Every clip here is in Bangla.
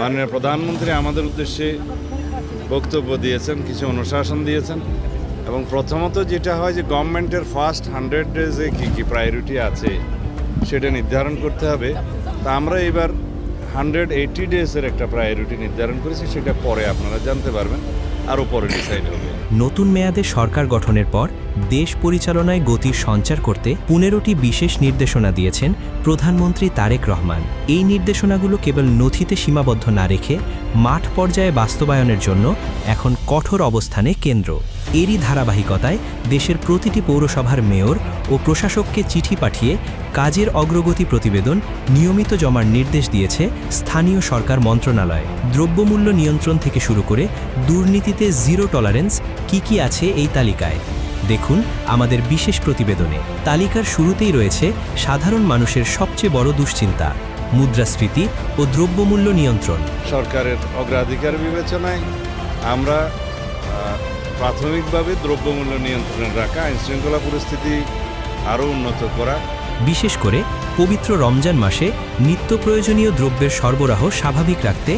মাননীয় প্রধানমন্ত্রী আমাদের উদ্দেশ্যে বক্তব্য দিয়েছেন, কিছু অনুশাসন দিয়েছেন এবং প্রথমত যেটা হয় যে গভর্নমেন্টের ফার্স্ট 100 ডেজে কী প্রায়োরিটি আছে সেটা নির্ধারণ করতে হবে। তা আমরা এবার 180 ডেজের একটা প্রায়োরিটি নির্ধারণ করেছি, সেটা পরে আপনারা জানতে পারবেন, আরও পরে ডিসাইড হবে। নতুন মেয়াদে সরকার গঠনের পর দেশ পরিচালনায় গতির সঞ্চার করতে 15টি বিশেষ নির্দেশনা দিয়েছেন প্রধানমন্ত্রী তারেক রহমান। এই নির্দেশনাগুলো কেবল নথিতে সীমাবদ্ধ না রেখে মাঠ পর্যায়ে বাস্তবায়নের জন্য এখন কঠোর অবস্থানে কেন্দ্র। এরই ধারাবাহিকতায় দেশের প্রতিটি পৌরসভার মেয়র ও প্রশাসককে চিঠি পাঠিয়ে কাজের অগ্রগতি প্রতিবেদন নিয়মিত জমার নির্দেশ দিয়েছে স্থানীয় সরকার মন্ত্রণালয়। দ্রব্যমূল্য নিয়ন্ত্রণ থেকে শুরু করে দুর্নীতিতে জিরো টলারেন্স কি আছে এই তালিকায় দেখুন আমাদের বিশেষ প্রতিবেদনে। তালিকার শুরুতেই রয়েছে সাধারণ মানুষের সবচেয়ে বড় দুশ্চিন্তা, মুদ্রাস্ফীতি ও দ্রব্যমূল্য নিয়ন্ত্রণ। সরকারের অগ্রাধিকার বিবেচনায় আমরা প্রাথমিকভাবে দ্রব্যমূল্য নিয়ন্ত্রণে রাখা, আইনশৃঙ্খলা পরিস্থিতি আরও উন্নত করা। বিশেষ করে পবিত্র রমজান মাসে নিত্য প্রয়োজনীয় দ্রব্যের সরবরাহ স্বাভাবিক রাখতে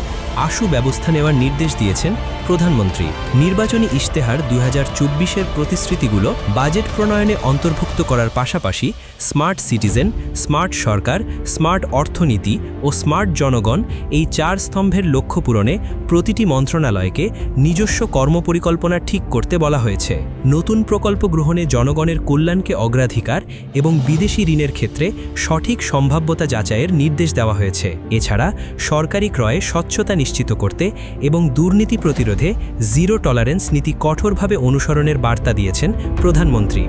আশু ব্যবস্থা নেওয়ার নির্দেশ দিয়েছেন প্রধানমন্ত্রী। নির্বাচনী ইশতেহার 2024-এর প্রতিশ্রুতিগুলো বাজেট প্রণয়নে অন্তর্ভুক্ত করার পাশাপাশি স্মার্ট সিটিজেন, স্মার্ট সরকার, স্মার্ট অর্থনীতি ও স্মার্ট জনগণ এই 4 স্তম্ভের লক্ষ্য পূরণে প্রতিটি মন্ত্রণালয়কে নিজস্ব কর্মপরিকল্পনা ঠিক করতে বলা হয়েছে। নতুন প্রকল্প গ্রহণে জনগণের কল্যাণকে অগ্রাধিকার এবং বিদেশি ঋণের ক্ষেত্রে সঠিক সম্ভাব্যতা যাচাইয়ের নির্দেশ দেওয়া হয়েছে। এছাড়া সরকারি ক্রয়ে স্বচ্ছতা নিশ্চিত করতে এবং দুর্নীতি প্রতিরোধে জিরো টলারেন্স নীতি কঠোরভাবে অনুসরণের বার্তা দিয়েছেন প্রধানমন্ত্রী।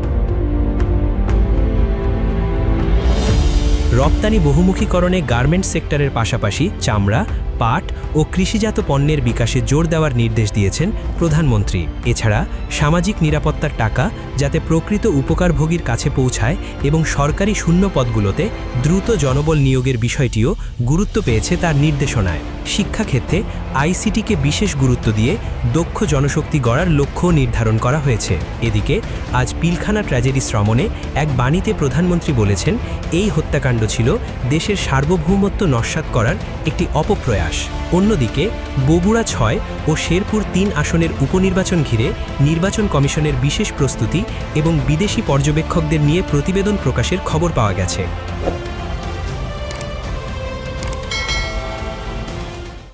রপ্তানি বহুমুখীকরণে গার্মেন্ট সেক্টরের পাশাপাশি চামড়া, পাট ও কৃষিজাত পণ্যের বিকাশে জোর দেওয়ার নির্দেশ দিয়েছেন প্রধানমন্ত্রী। এছাড়া সামাজিক নিরাপত্তার টাকা যাতে প্রকৃত উপকারভোগীর কাছে পৌঁছায় এবং সরকারি শূন্য পদগুলোতে দ্রুত জনবল নিয়োগের বিষয়টিও গুরুত্ব পেয়েছে তার নির্দেশনায়। শিক্ষাক্ষেত্রে আইসিটিকে বিশেষ গুরুত্ব দিয়ে দক্ষ জনশক্তি গড়ার লক্ষ্য নির্ধারণ করা হয়েছে। এদিকে আজ পিলখানা ট্র্যাজেডি শ্রমণে এক বাণীতে প্রধানমন্ত্রী বলেছেন, এই হত্যাকাণ্ড ছিল দেশের সার্বভৌমত্ব নস্যাৎ করার একটি অপপ্রয়াস। অন্যদিকে বগুড়া 6 ও শেরপুর 3 আসনের উপনির্বাচন ঘিরে নির্বাচন কমিশনের বিশেষ প্রস্তুতি এবং বিদেশি পর্যবেক্ষকদের নিয়ে প্রতিবেদন প্রকাশের খবর পাওয়া গেছে।